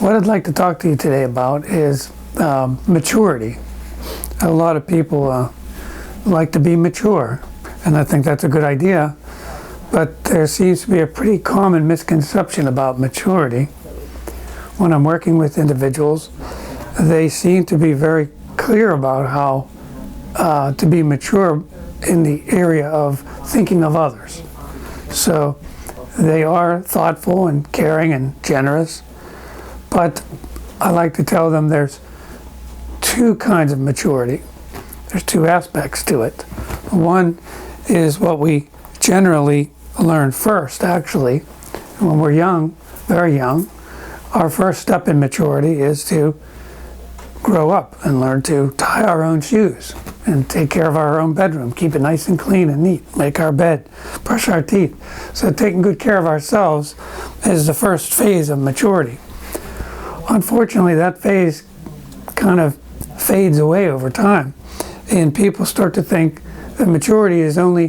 What I'd like to talk to you today about is maturity. A lot of people like to be mature, and I think that's a good idea, but there seems to be a pretty common misconception about maturity. When I'm working with individuals, they seem to be very clear about how to be mature in the area of thinking of others. So they are thoughtful and caring and generous, but I like to tell them there's two kinds of maturity. There's two aspects to it. One is what we generally learn first, actually. When we're young, very young, our first step in maturity is to grow up and learn to tie our own shoes and take care of our own bedroom, keep it nice and clean and neat, make our bed, brush our teeth. So taking good care of ourselves is the first phase of maturity. Unfortunately, that phase kind of fades away over time, and people start to think that maturity is only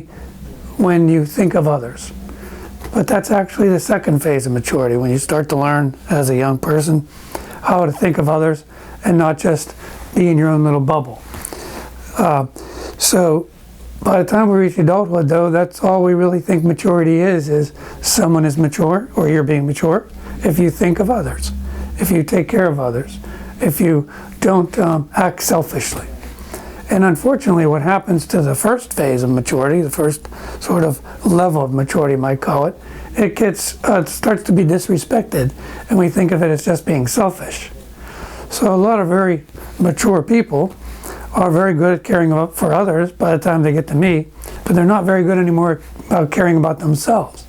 when you think of others. But that's actually the second phase of maturity, when you start to learn as a young person how to think of others and not just be in your own little bubble. So by the time we reach adulthood, though, that's all we really think maturity is someone is mature, or you're being mature, if you think of others, if you take care of others, if you don't act selfishly. And unfortunately, what happens to the first phase of maturity, the first sort of level of maturity, you might call it, it starts to be disrespected, and we think of it as just being selfish. So a lot of very mature people are very good at caring for others by the time they get to me, but they're not very good anymore about caring about themselves.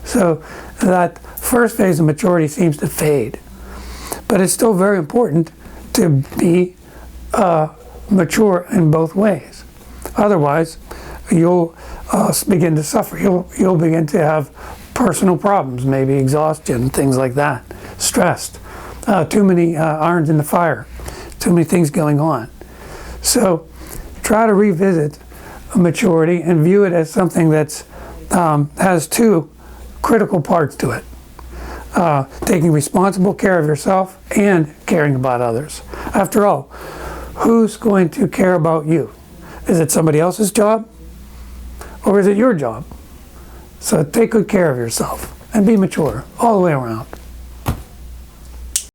So that first phase of maturity seems to fade. But it's still very important to be mature in both ways. Otherwise, you'll begin to suffer. You'll begin to have personal problems, maybe exhaustion, things like that, stressed, too many irons in the fire, too many things going on. So try to revisit maturity and view it as something that's has two critical parts to it. Taking responsible care of yourself and caring about others. After all, who's going to care about you? Is it somebody else's job, or is it your job? So take good care of yourself and be mature all the way around.